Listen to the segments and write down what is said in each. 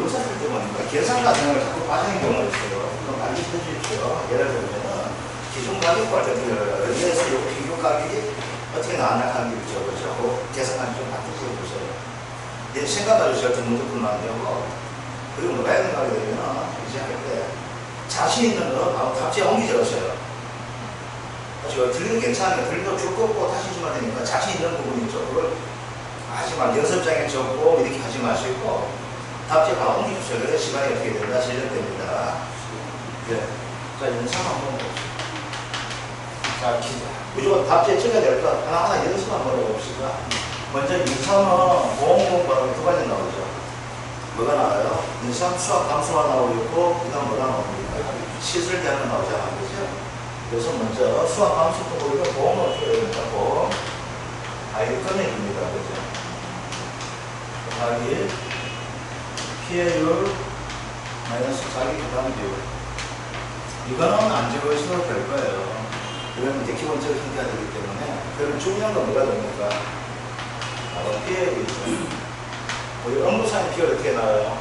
의사 쓸 때 보니까 계산 같은 걸 자꾸 빠지는 경우가 있어요. 그럼 많이 해주십시오. 예를 들면은 기존 가격과 여기에서 요 비교 가격이 어떻게 나왔나 하는 게 있죠. 그렇죠? 계산관이 좀 바뀌지 보세요. 내 생각가지고 제가 좀 문제 풀면 안 되고, 그리고 뭐가 해야 된다고 되면 이제 할 때 자신 있는 거 바로 답지에 옮기 적으세요. 들리도 괜찮으니까 들리도 줄 꺾고 다시 주면 되니까 자신 있는 부분이 있죠. 그걸 하지만 연습장에 적고 이렇게 하지 마시고 답지에 바로 옮겨주세요. 그래서 시간이 어떻게 된다? 진행됩니다. 네. 자, 연습 한번 봅시다. 자, 무조건 답지에 적어야 될 것 하나하나 연습 한번 해봅시다. 먼저 인삼은 보험공부하고 두 가지 나오죠. 뭐가 나와요? 인삼 수학 감수가 나오고 있고, 그 다음 뭐가 나옵니까? 시술 대학은 나오잖아. 그죠? 그래서 먼저 수학 감수도 보이고, 보험은 어떻게 해야 됩니까? 보험. 아이를 꺼내줍니다. 그죠? 곱하기 피해율 마이너스 자기 부담 비율. 이거는 안 적으셔도 될 거예요. 이건 이제 기본적인 형태가 되기 때문에. 그럼 중요한 건 뭐가 됩니까? 바로 피해율이죠. 우리 업무상의 비율 어떻게 나와요?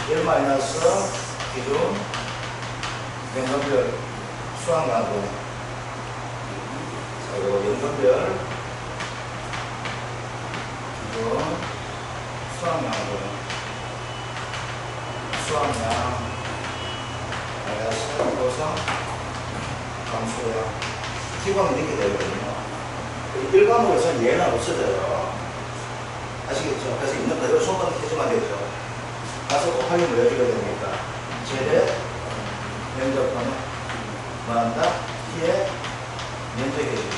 1 마이너스 기준 연금별 수학량분. 자, 그리고 연금별 기준 수학량분. 수학량 마이너스 고상 감수량. 기본은 이렇게 되거든요. 일과목에서는 얘는 없어져요. 아시겠죠? 그래서 있는 그대로 손만 해주면 되죠. 가서 곱하기 뭐 해줘야 됩니까? 제대 면적분은 뭐한다? 피해 면적이 해주죠.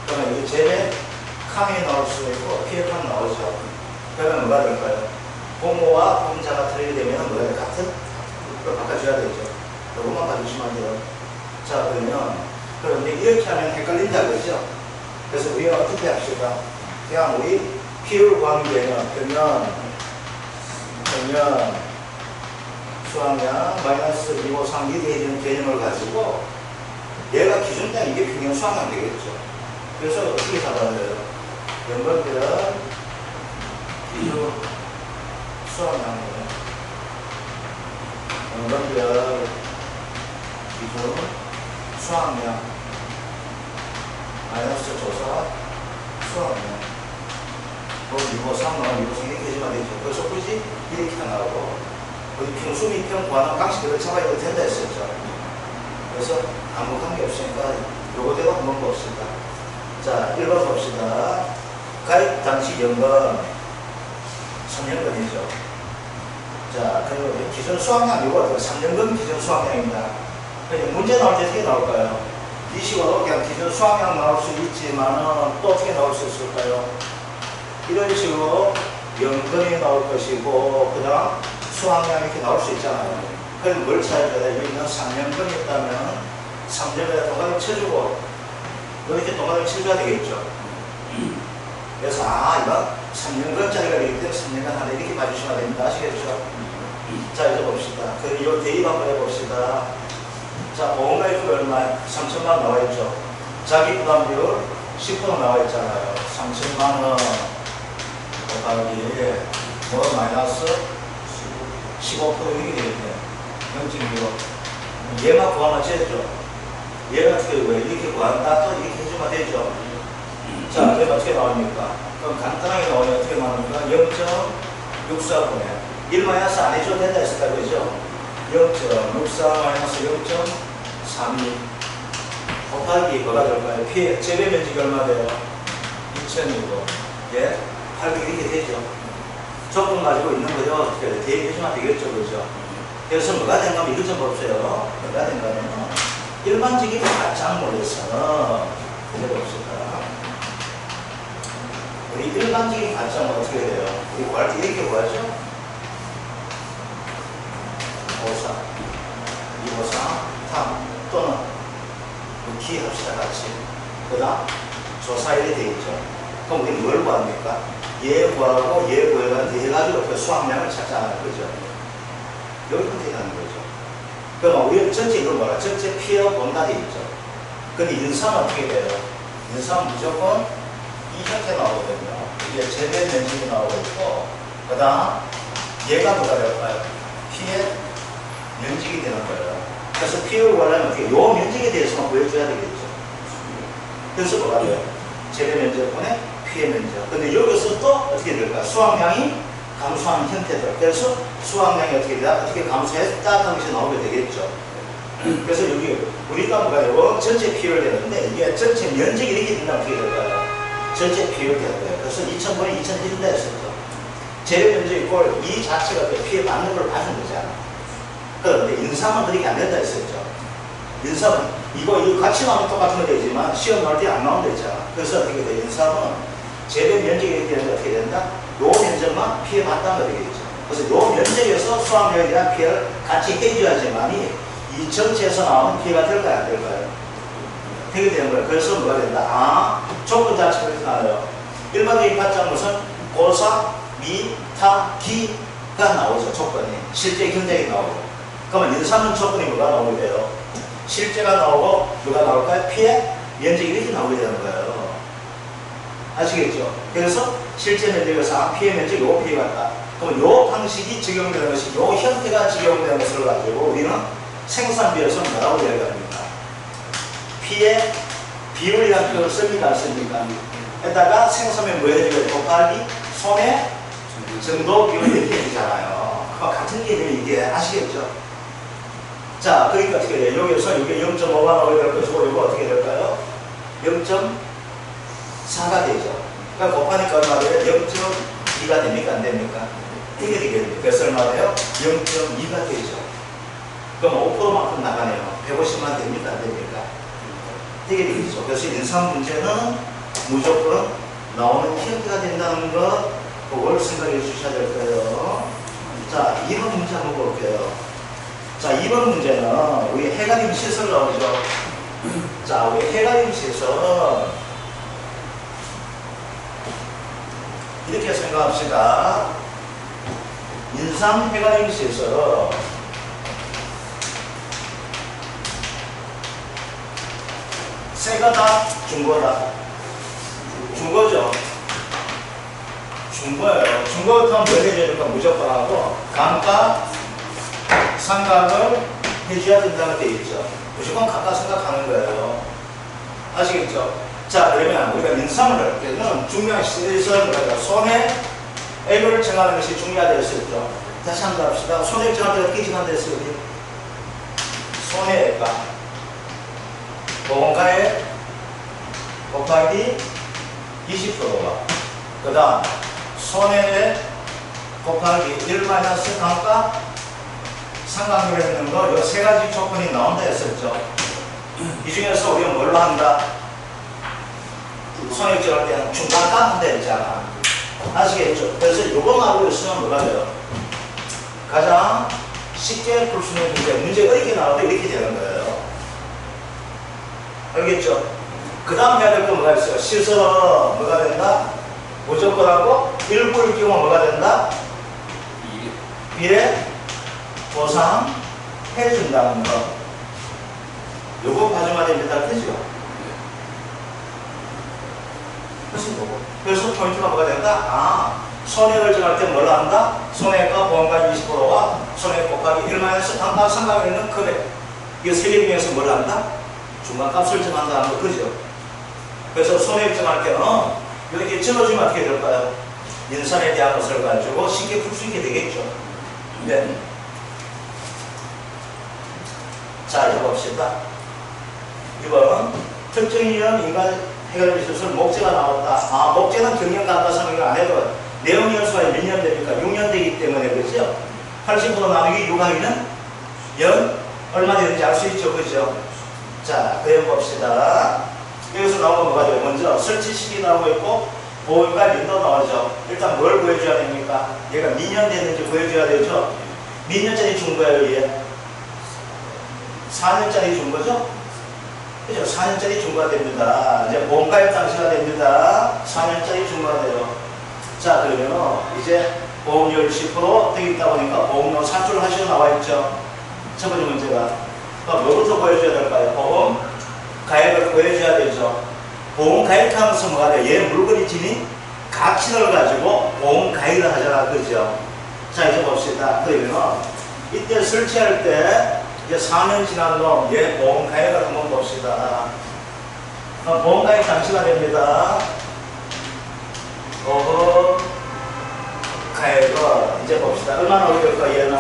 그러면 여기 제대 칸이 나올 수 있고 피해 칸 나오죠. 그러면 뭐가 될까요? 부모와 부모자가 들리게 되면 뭐가 돼? 같은? 그걸 바꿔줘야 되죠. 이것만 봐주시면 돼요. 자, 그럼 이렇게 하면 헷갈린다 그러죠? 그래서 우리가 어떻게 합시다? 그냥 우리 피율 관계는 평면 수학량 마이너스 253 이렇게 해주는 개념을 가지고 얘가 기준량 이게 평면 수학량 되겠죠. 그래서 어떻게 잡아야 돼요? 연관별 기준 수학량이에요. 연관별 기준 수학량 마이너스 조사 수학량 253 나오고 253 이렇게 해주면 되죠. 그래서 굳이 이렇게 나오고 우리 평수 및 평 구하는 방식대로 잡아야 된다 했었죠. 그래서 아무 관계 없으니까 요거대로 한번 봅시다. 자, 1번 봅시다. 가입 당시 연금 3년근이죠. 자, 그리고 기준 수학량 요거 3년근 기준 수학량입니다. 문제 나올 때 어떻게 나올까요? 이 식으로 그냥 기준 수학량 나올 수 있지만은 또 어떻게 나올 수 있을까요? 이런 식으로 연금이 나올 것이고, 그 다음 수학량 이렇게 나올 수 있잖아요. 그럼 뭘 찾아줘야 돼? 여기 있는 3년금이 있다면 3년에 동그라미 쳐주고, 이렇게 동그라미 쳐줘야 되겠죠. 그래서, 이건 3년금짜리가 되기 때문에 3년간 하나 이렇게 봐주시면 됩니다. 아시겠죠? 자, 이제 봅시다. 그럼 이 대입 한번 해봅시다. 자, 보험가입금 얼마에? 3천만 나와 있죠. 자기 부담비율 10% 나와 있잖아요. 3천만 원. 곱하기 뭐 마이너스 15% 이렇게 되겠네. 0.25. 얘만 구하면 되죠. 얘는 어떻게 왜 이렇게 구한다? 또 이렇게 해주면 되죠. 자, 얘가 어떻게 나옵니까? 그럼 간단하게 나오면 어떻게 나옵니까? 0.64분에 1 마이너스 안 해줘도 된다 했을까 그죠? 0.64 마이너스 0.32 곱하기 뭐가 될까요? 피해 재배 면적이 얼마 돼요? 2000이고 예? 800 이렇게 되죠. 조건 가지고 있는 거죠. 어떻게 대입해주면 되겠죠. 그죠? 그래서 뭐가 된가 하면 이것 좀 봅시다. 뭐가 된가 하면 일반적인 가짜물에서는 이제 봅시다. 우리 일반적인 가짜물 어떻게 돼요? 우리 구할 때 이렇게 구하죠? 54, 253, 3 또는 기 합시다 같이. 그 다음 조사 이렇게 되겠죠. 그럼 우리 뭘 구합니까? 얘 구하고 얘 구해가지고 그 수학량을 찾잖아요. 그죠? 여기 컨택 하는 거죠. 그럼 우리는 전체 이걸 뭐라? 전체 피해 본다리 있죠. 근데 인삼은 어떻게 돼요? 인삼은 무조건 이 형태 나오거든요. 이게 재배 면적이 나오고 있고, 그 다음 얘가 뭐가 될까요? P의 면적이 되는 거예요. 그래서 P를 구하려면 어떻게 요 면적에 대해서만 보여줘야 되겠죠. 그래서 뭐가 돼요? 재배 면적분의 P의 면적. 근데 여기서 또 어떻게 될까? 수확량이 감소하는 형태들. 그래서 수확량이 어떻게 되다? 어떻게 감소했다 하는 것이 나오게 되겠죠. 그래서 여기 우리가 뭐가 되고 전체 P를 되는데 이게 전체 면적이 이렇게 된다면 어떻게 될까요? 전체 P를 되는 거예요. 그래서 2000분의 2001다 했었죠. 재배 면적이 꼴 이 자체가 P에 맞는 걸 봐준 거잖아. 그런데 인삼은 그렇게 안 된다 했었죠. 인삼은 이거 같이 나오면 똑같은 거 되지만 시험 나올 때 안 나온다 했잖아. 그래서 어떻게 돼? 인삼은 재배 면적이 이렇게 되는데 어떻게 된다? 요 면적만 P에 맞다는 거 되겠죠. 그래서 요 면적에서 수확량에 대한 P를 같이 해줘야지만이 이 전체에서 나오는 P가 될까요? 안 될까요? 되게 되는 거예요. 그래서 뭐가 된다? 조건 자체가 이렇게 나와요. 일반적인 가짜 무슨 고사, 미, 타, 기가 나오죠. 조건이. 실제 경쟁이 나오고. 그러면 인삼은 조건이 뭐가 나오게 돼요? 실제가 나오고 뭐가 나올까요? P의 면적이 이렇게 나오게 되는 거예요. 아시겠죠? 그래서 실제 면적에서 P의 면적이 요 P 같다. 그러면 요 방식이 적용되는 것이 요 형태가 적용되는 것을 가지고 우리는 생산비에서 뭐라고 이야기합니까? P의 비율이라는 표현을 씁니까? 안 씁니까? 에다가 생산비 뭐 해줘야 돼? 곱하기 손의 정도 비율 이렇게 되잖아요. 그거 같은 개념이 이게 아시겠죠? 자, 그러니까 어떻게 돼요? 여기서 이게 0.5가 나오게 될 것이고, 이거 어떻게 될까요? 0.4가 되죠. 그러니까 곱하니까 얼마 돼요? 0.2가 됩니까? 안 됩니까? 이게 되겠네요. 그래서 얼마 돼요? 0.2가 되죠. 그럼 5%만큼 나가네요. 150만 됩니까? 안 됩니까? 되게 되겠죠. 그래서 인상 문제는 무조건 나오는 형태가 된다는 것, 그걸 생각해 주셔야 될 거예요. 자, 2번 문제 한번 볼게요. 자, 2번 문제는 우리 해가림 시설 나오죠. 자, 우리 해가림 시설 이렇게 생각합시다. 인삼 해가림 시설 새가 다 중고다. 중고죠. 중고예요. 중고부터 뭐 해줘야 될까? 무조건 하고 감가 상각을 해줘야 된다는 게 있죠. 무조건 각각 생각하는 거예요. 아시겠죠? 자, 그러면 우리가 인삼을 할 때는 중요한 시대에서 뭐랄까 손해 L을 정하는 것이 중요하다 했었죠. 다시 한번 합시다. 손해를 정할 때 어떻게 정한다 했어요? 손해가 보험가액 곱하기 20%가 그 다음 손해액 곱하기 1 마이너스 감가 상각률에 있는 거, 이 세 가지 조건이 나온다 했었죠. 이 중에서 우리가 뭘로 한다? 손해액 할 때는 중간가 한다 했잖아. 아시겠죠? 그래서 이거 알고 있으면 뭐가 돼요? 가장 쉽게 풀 수 있는 문제가 이렇게 나와도 이렇게 되는 거예요. 알겠죠? 그 다음 해야 될 건 뭐가 있어요? 시설은 뭐가 된다? 무조건 하고 일부일 경우 뭐가 된다? 비례 보상해준다는 거. 요거 봐주면 됩니다. 그죠? 그래서 포인트가 뭐가 된다? 손해를 정할 때 뭘 한다? 손해가 보험가 20%와 손해 곱하기 1 마이너스 감가 상각에 있는 금액. 이 세 개 중에서 뭘 한다? 중간값을 정한다는 거. 그죠? 그래서 손해를 정할 때는 이렇게 찍어주면 어떻게 될까요? 인선에 대한 것을 가지고 쉽게 풀 수 있게 되겠죠. 네. 자, 이거 봅시다. 이번 특정이면 인간 해결 기술 목재가 나왔다. 목재는 경영 감가상각을 안 해도 내용 연수가 몇 년 됩니까? 6년 되기 때문에 그죠? 80% 나누기 6하기는 연 얼마 되는지 알 수 있죠. 그죠? 자, 그럼 봅시다. 여기서 나온 건 뭐가 돼요? 먼저 설치 시기 나오고 있고 보험가 연도 나오죠. 일단 뭘 보여줘야 됩니까? 얘가 몇 년 됐는지 보여줘야 되죠. 몇 년짜리 준 거예요, 얘? 4년짜리 준 거죠? 그죠? 4년짜리 중과가 됩니다. 이제 보험가입 당시가 됩니다. 4년짜리 중과가 돼요. 자, 그러면 이제 보험료율 10% 되어 있다 보니까 보험료 산출을 하시고 나와 있죠. 첫 번째 문제가. 뭐부터 보여줘야 될까요? 보험 가액을 보여줘야 되죠. 보험 가액하면서 뭐가 돼요? 얘 물건이 지닌 가치를 가지고 보험 가액을 하잖아. 그죠? 자, 이제 봅시다. 그러면 이때 설치할 때 이제 4년 지난 놈, 얘 보험가액을 한번 봅시다. 보험가액 당시가 됩니다. 가액은 이제 봅시다. 얼마나 오를까 얘는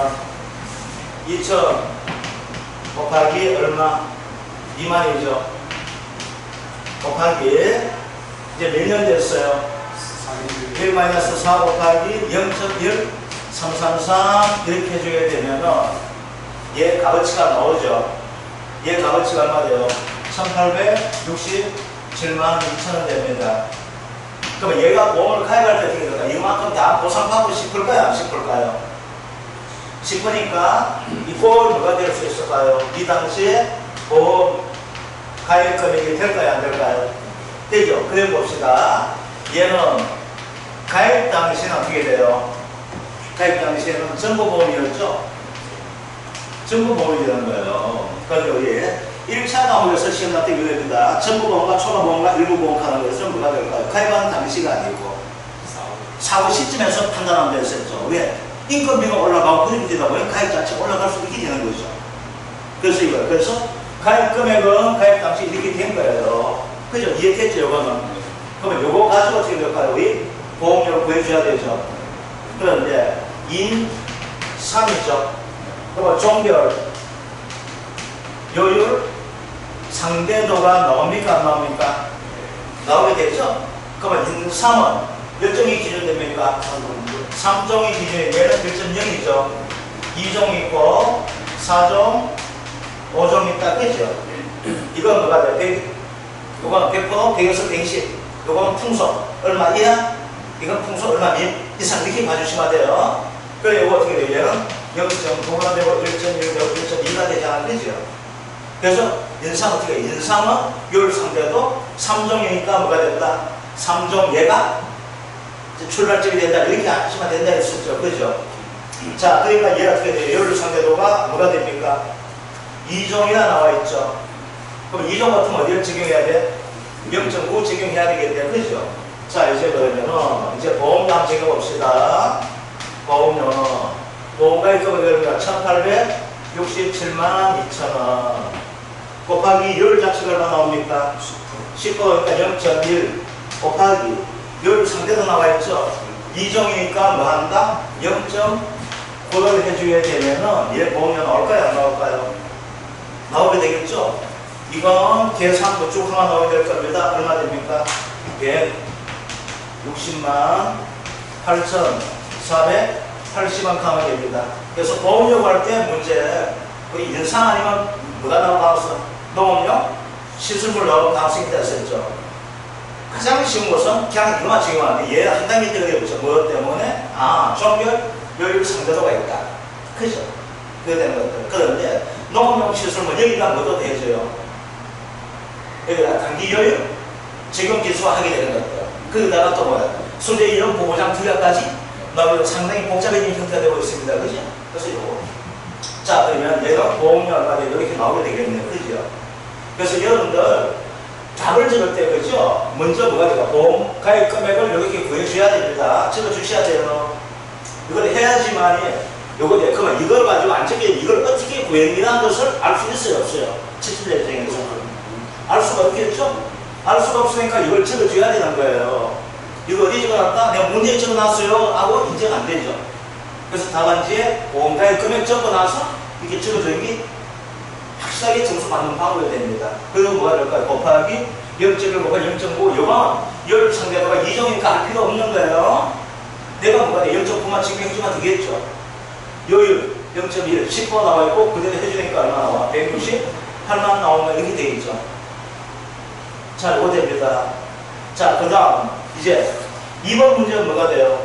2천 곱하기 얼마? 2만이죠. 곱하기 이제 몇 년 됐어요? 1-4 곱하기 0.1 333 이렇게 해줘야 되면은 얘 값어치가 나오죠. 얘 값어치가 얼마 돼요? 1867만 2천원 됩니다. 그러면 얘가 보험을 가입할 때 어떻게 될까요? 이만큼 다 보상받고 싶을까요? 안 싶을까요? 싶으니까 이 꼴 뭐가 될 수 있을까요? 이 당시에 보험 가입 금액이 될까요? 안 될까요? 되죠. 그래 봅시다. 얘는 가입 당시에는 어떻게 돼요? 가입 당시에는 정보보험이었죠? 정보보험이 되는 거예요. 그러니까 여기 1차 과목에서 시험 나때 이거 됩니다. 정보보험과 초과보험과 일부보험 하는 것은 뭐가 될까요? 가입하는 당시가 아니고 사고 시점에서 판단하면 됐었죠. 왜? 인건비가 올라가고 그렇게 되다 보면 가입 자체가 올라갈 수 있게 되는 거죠. 그래서 이거예요. 그래서 가입 금액은 가입 당시 이렇게 된 거예요. 그죠? 이해됐죠? 요거는. 그러면 요거 가지고 어떻게 될까요? 우리 보험료를 구해줘야 되죠. 그런데 인 3이죠. 그리고 종별 요율 상대도가 나옵니까? 안 나옵니까? 나오게 되죠? 그러면 인 3은 몇 종이 기준됩니까? 3종이 기준이 얘는 1.0이죠. 2종 있고 4종 5종 있다. 그죠? 이건 뭐가 돼요? 100, 이건 100%, 100에서 120. 이건 풍속 얼마 이하? 이건 풍속 얼마 이상 이렇게 봐주시면 돼요. 그래 이거 어떻게 돼요? 얘는 0.9가 되고 1.1 되고 1.2가 되지 않은 거죠. 그래서 인상 어떻게 해요? 인상은 요율 상대도 3종이니까 뭐가 된다? 3종 얘가 출발점이 된다. 이렇게 하시면 된다 했었죠. 그죠? 자, 그러니까 얘가 어떻게 돼요? 요율 상대도가 뭐가 됩니까? 2종이나 나와 있죠. 그럼 2종 같으면 어디를 적용해야 돼? 0.9 적용해야 되겠네요. 그죠? 자, 이제 그러면은 이제 보험료 한번 적용봅시다. 보험료 보험가액 금액이 1867만 2천원 곱하기 요율 자체가 얼마 나옵니까? 10%니까 0.1 곱하기 요율 상대도 나와 있죠. 2종이니까 뭐 한다? 0.9를 해줘야 되면은 얘 보험료 나올까요? 안 나올까요? 나오게 되겠죠? 이건 계산도 쭉 하나 나오게 될 겁니다. 얼마 됩니까? 160만 8,480원 가면 됩니다. 그래서 보험료 할 때 문제, 우리 인상 아니면 뭐가 나올 가능성? 농업료? 시술물 나올 가능성이 됐었죠. 가장 쉬운 것은 그냥 이거만 적용하는데 얘 한 단계 들어가보죠. 뭐 때문에? 아, 종별 요율 상대도가 있다. 그죠? 그게 되는 것들. 그런데 농업용 시술물 여기가 뭐도 해줘요? 여기다 단기 요율 적용 기수화하게 되는 것들. 거기다가 또 뭐야? 소재 이런 보호장 투약까지 나오면 상당히 복잡해진 형태가 되고 있습니다. 그죠? 그래서 요거. 자, 그러면 얘가 보험료 얼마 되고 이렇게 나오게 되겠네요. 그죠? 그래서 여러분들 답을 적을 때, 그죠? 먼저 뭐가 될까? 보험 가입 금액을 이렇게 구해줘야 됩니다. 적어주셔야 돼요. 이걸 해야지만이 요거 돼. 그러면 이걸 가지고 안 적게 이걸 어떻게 구했냐는 것을 알 수 있어요? 없어요? 채점자 입장에서. 알 수가 없겠죠? 알 수가 없으니까 이걸 적어줘야 되는 거예요. 이거 어디 적어놨다? 내가 문제에 적어놨어요 하고 인정 안 되죠. 그래서 답안지에 보험가입 금액 적어놔서 이렇게 적어주는 게 확실하게 점수 받는 방법이 됩니다. 그리고 뭐가 될까요? 곱하기 0.1 곱하기 0.9 이건 열 상대도가 2종이니까 할 필요 없는 거예요. 내가 뭐가 돼? 0.9만 적용해주면 되겠죠. 요율 0.1 10% 나와 있고 그대로 해주니까 얼마 나와? 168만 나오면 이렇게 되겠죠. 자, 이거 됩니다. 자, 그 다음 이제 2번 문제는 뭐가 돼요?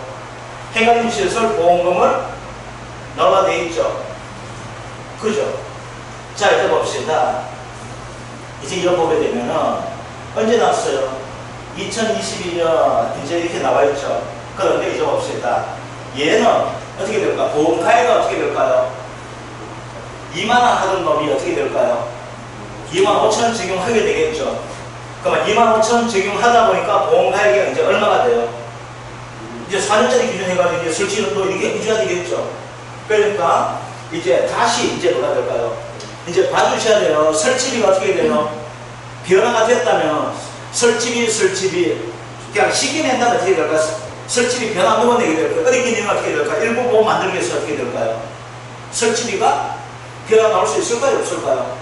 행안시설 보험금을 넣어야 돼 있죠. 그죠? 자, 이제 봅시다. 이제 이거 보게 되면은 언제 났어요? 2022년 이제 이렇게 나와 있죠. 그런데 이제 봅시다. 얘는 어떻게 될까? 보험가액은 어떻게 될까요? 2만원 하던 놈이 어떻게 될까요? 25,000원 적용하게 되겠죠. 그러면 25,000원 적용하다 보니까 보험가액이 이제 얼마가 돼요? 이제 이제 4년짜리 기준 해가지고 이제 설치는 또 이렇게 해줘야 되겠죠. 그러니까 이제 다시 이제 뭐가 될까요? 이제 봐주셔야 돼요. 설치비가 어떻게 돼요? 변화가 됐다면 설치비 그냥 쉽게 낸다면 어떻게 될까? 설치비 변화 한 번만 내게 될까요? 어렵게 내면 어떻게 될까요? 일부 보험 만들기 위해서 어떻게 될까요? 설치비가 변화 나올 수 있을까요? 없을까요?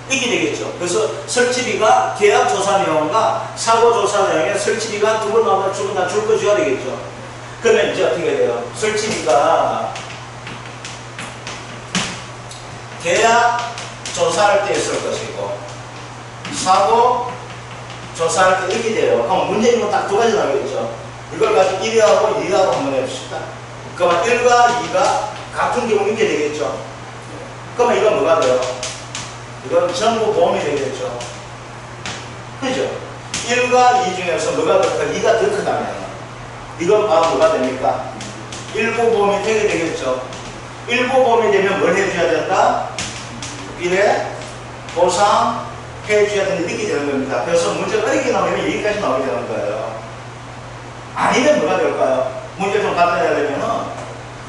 있게 되겠죠. 그래서 설치비가 계약 조사 내용과 사고 조사 내용에 설치비가 두 번 나오면 두 번 다 줄 거 줘야 되겠죠. 그러면 이제 어떻게 돼요? 설치비가 계약 조사할 때 있을 것이고 사고 조사할 때 이렇게 돼요. 그럼 문제 있는 건 딱 두 가지 나오겠죠. 이걸 가지고 1하고 2하고 한번 해봅시다. 그러면 1과 2가 같은 경우 이렇게 되겠죠. 그러면 이건 뭐가 돼요? 이건 전부 보험이 되겠죠. 그죠? 1과 2 중에서 뭐가 더 크다? 2가 더 크다면 이건 바로 뭐가 됩니까? 일부 보험이 되게 되겠죠. 일부 보험이 되면 뭘 해줘야 된다? 미래 보상 해줘야 되는 이렇게 되는 겁니다. 그래서 문제가 어렵게 나오면 여기까지 나오게 되는 거예요. 아니면 뭐가 될까요? 문제 좀 갖다 내려면은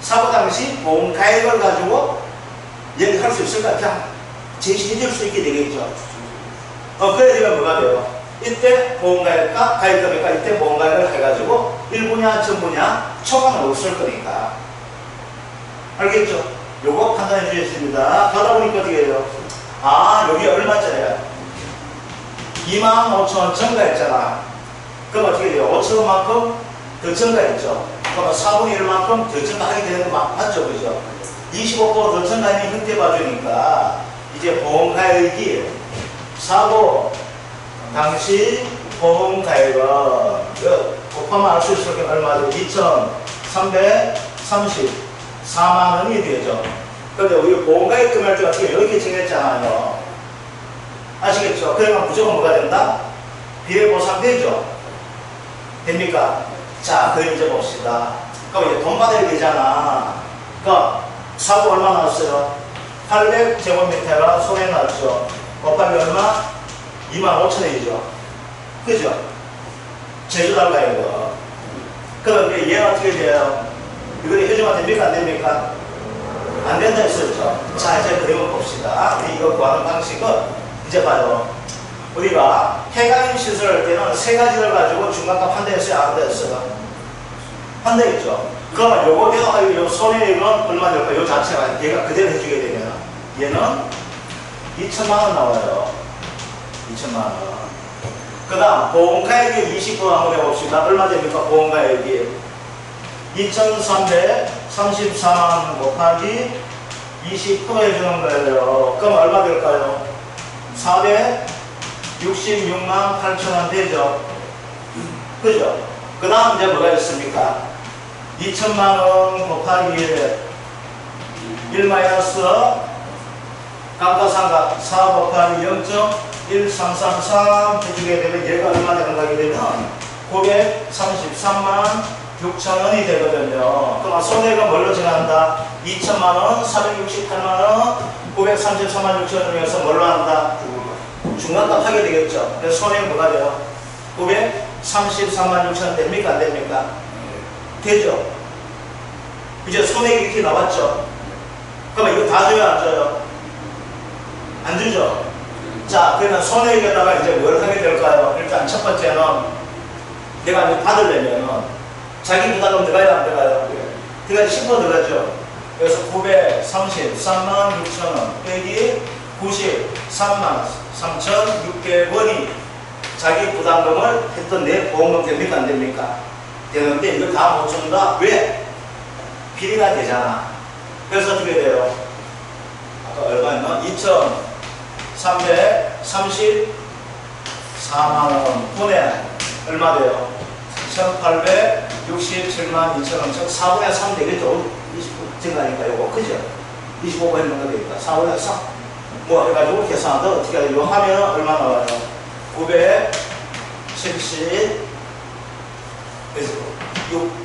사고 당시 보험 가액을 가지고 얘기할 수 있을까? 그냥 제시해 줄 수 있게 되겠죠. 그래야 뭐가 돼요? 이때 보험가액과 가액금액과 이때 보험가액을 해가지고 일부냐 전부냐 초과는 없을 거니까. 알겠죠? 요거 판단해 주겠습니다. 가다 보니까 어떻게 해요? 아, 여기 얼마짜리야? 25,000원 증가했잖아. 그럼 어떻게 돼요? 5,000원만큼 더 증가했죠. 그러면 4분의 1만큼 더 증가하게 되는 거 맞죠? 그죠? 25%더 증가하는 형태 봐주니까 이제 보험가액이 사고 당시 보험가액은 곱하면 알 수 있을 게 얼마죠? 2,334만 원이 되죠. 그런데 우리 보험가액 금액을 어떻게 이렇게 정했잖아요. 아시겠죠? 그러면 무조건 뭐가 된다? 비례보상되죠? 됩니까? 자, 그럼 이제 봅시다. 그럼 이제 돈 받아야 되잖아. 그럼 사고 얼마 나왔어요? 800제곱미터가 손에 났죠. 곱하기 얼마? 25,000원이죠. 그죠? 제주달라 이거. 그런데 얘가 어떻게 돼요? 이걸 해주면 됩니까? 안 됩니까? 안 된다 했었죠. 자, 이제 그림을 봅시다. 우리 이거 구하는 방식은 이제 봐요. 우리가 폐가임 시설할 때는 세 가지를 가지고 중간값 한다 했어요? 안 한다 했어요? 한다 했죠. 그러면 요거 내가 요 손해액은 얼마 될까? 요 자체가 얘가 그대로 해주게 되면 얘는 2천만 원 나와요. 2천만 원. 그 다음 보험가액이 20% 한번 해봅시다. 얼마 됩니까? 보험가액이 2,334만 원 곱하기 20% 해주는 거예요. 그럼 얼마 될까요? 466만 8천 원 되죠. 그죠? 그 다음 이제 뭐가 있습니까? 2천만 원 곱하기 1 마이너스 감가상각 4 곱하기 0.1333 해주게 되면 얘가 얼마 되는 거게 되면 933만 6천 원이 되거든요. 그럼 손해가 뭘로 정한다? 2천만 원, 468만 원, 933만 6천 원 중에서 뭘로 한다? 중간값 하게 되겠죠. 그래서 손해가 뭐가 돼요? 933만 6천 원 됩니까? 안 됩니까? 되죠. 이제 손해가 이렇게 나왔죠. 그러면 이거 다 줘요? 안 줘요? 안 주죠. 자, 그러면 손해액에다가 이제 뭘 하게 될까요? 일단 첫 번째는 내가 이제 받으려면 자기 부담금 들어가요? 안 들어가요? 들어가지 10% 들어가죠. 그래서 933만 6천 원 빼기 93만 3,600원이 자기 부담금을 했던 내 보험금 됩니까? 안 됩니까? 되는데 이걸 다 못 준다. 왜? 비리가 되잖아. 그래서 어떻게 돼요? 아까 얼마였나? 2,334만원 분의 얼마 돼요? 1,867만 2천원. 4분의 3 되겠죠? 20% 증가니까 요거. 그죠? 25번 했는 거 되니까 4분의 3. 뭐 해가지고 계산한다. 어떻게 하죠? 이거 하면 얼마 나와요? 970 그래서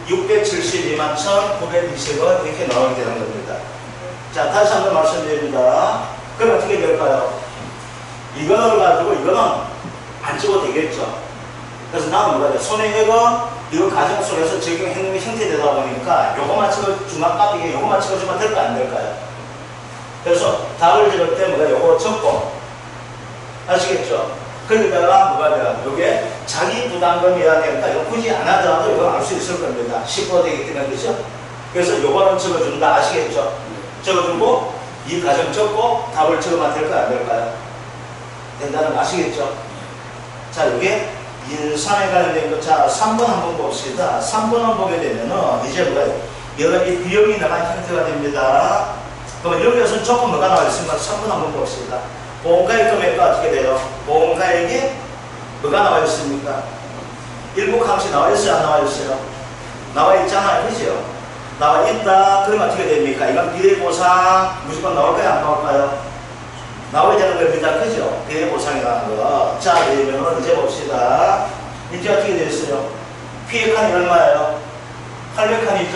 672만 1,920원 이렇게 나오게 되는 겁니다. 자, 다시 한번 말씀드립니다. 그럼 어떻게 될까요? 이거를 가지고 이거는 안 찍어도 되겠죠. 그래서 나는 뭐가 돼? 손해액은 이거 가정 속에서 적용 행동이 형태되다 보니까 요거만 찍어 중간값이게 요거만 찍어주면 될까요? 안 될까요? 그래서 답을 적을 때 뭐가 요거 적고 아시겠죠? 거기다가 뭐가 돼요? 요게 자기 부담금이라 되니까 이거 굳이 안 하더라도 이거 알 수 있을 겁니다. 10% 되기 때문에 그죠? 그래서 요거는 적어준다. 아시겠죠? 적어주고 이 가정 적고 답을 적으면 될까요? 안 될까요? 된다는 거 아시겠죠? 자, 이게 인산에 관련된 거. 자, 3번 한번 봅시다. 3번을 보게 되면은 이제 뭐예요? 여러 이 비용이 나간 형태가 됩니다. 그럼 여기에서는 조금 뭐가 나와 있습니까? 3번 한번 봅시다. 보험가액 금액과 어떻게 돼요? 보험가액이 뭐가 나와 있습니까? 일부 항시 나와 있어요? 안 나와 있어요? 나와 있잖아요. 그죠? 나와 있다. 그러면 어떻게 됩니까? 이건 비례보상 무조건 나올까요? 안 나올까요? 나와야 되는 겁니다. 그죠? 비례보상이라는 거. 자, 그러면 이제 봅시다. 이제 어떻게 되었어요? 피해 칸이 얼마예요? 800칸이죠?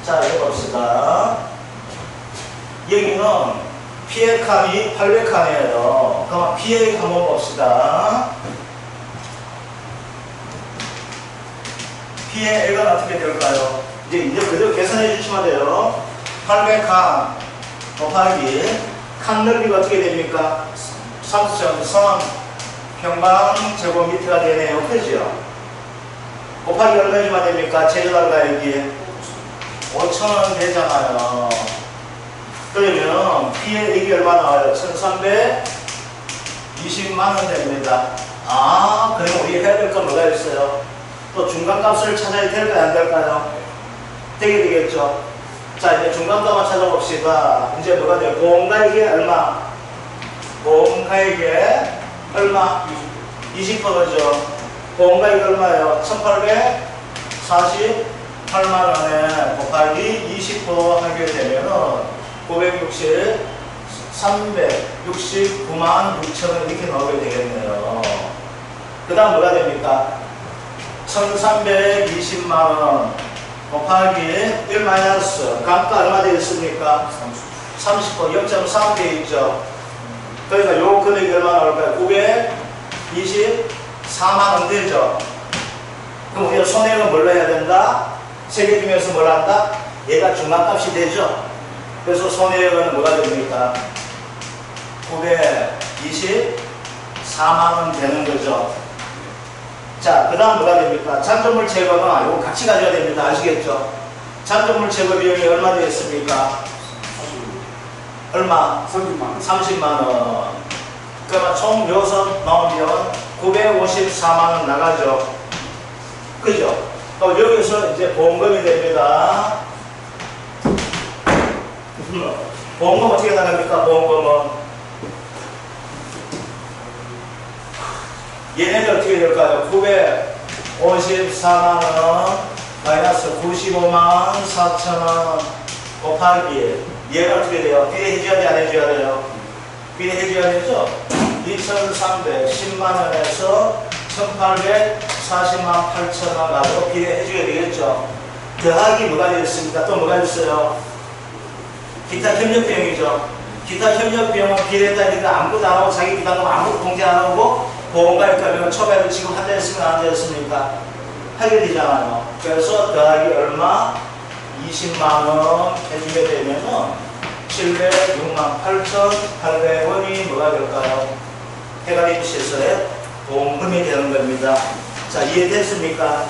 자, 이거 봅시다. 여기는 피해 칸이 800칸이에요. 그럼 피해액 한번 봅시다. 피해액은 어떻게 될까요? 이제 그대로 계산해 주시면 돼요. 800칸 곱하기 칸 넓이가 어떻게 됩니까? 3.3 평방제곱미터가 되네요. 그죠? 곱하기 얼마나 됩니까? 제조달가액이 5,000원 되잖아요. 그러면 피해액이 얼마 나와요? 1,320만원 됩니다. 아, 그럼 우리 해야 될 건 뭐가 있어요? 또 중간값을 찾아야 될까요? 안 될까요? 되게 되겠죠? 자, 이제 중간값만 찾아봅시다. 이제 뭐가 돼요? 보험가액이 얼마? 보험가액이 얼마? 20%죠. 보험가액이 얼마예요? 1,848만원에 곱하기 20% 하게 되면은 369만 6천원 이렇게 나오게 되겠네요. 그 다음 뭐가 됩니까? 1,320만원 곱하기 1 마이너스 감가 얼마 되겠습니까? 30% 0.3 되어 있죠. 그러니까 요 금액이 얼마 나올까요? 924만원 되죠. 그럼 우리가 손해액은 뭘로 해야 된다? 세 개 중에서 뭘 한다? 얘가 중간값이 되죠. 그래서 손해액은 뭐가 됩니까? 924만원 되는 거죠. 자, 그 다음 뭐가 됩니까? 잔존물 제거는 이거 같이 가져야 됩니다. 아시겠죠? 잔존물 제거 비용이 얼마 되겠습니까? 얼마? 30만원. 그러면 총 여섯 나오면 954만원 나가죠. 그죠? 그럼 여기서 이제 보험금이 됩니다. 보험금 어떻게 나갑니까? 보험금은 얘네들 어떻게 될까요? 954만원 마이너스 95만 4천원 곱하기 얘가 어떻게 돼요? 비례해줘야 돼? 안 해줘야 돼요? 비례해줘야 되죠? 2,310만원에서 1,840만 8천원 가지고 비례해줘야 되겠죠? 더하기 뭐가 되겠습니까? 또 뭐가 있어요? 기타 협력 비용이죠. 기타 협력 비용은 비례했다니까 아무것도 안 하고 자기 부담금 아무것도 공제 안 하고 보험가액 가면 초과해도 지금 한다 했으면 안 되었습니까? 하게 되잖아요. 그래서 더하기 얼마? 20만원 해주게 되면은 706만 8,800원이 뭐가 될까요? 해가림 시설의 보험금이 되는 겁니다. 자, 이해됐습니까?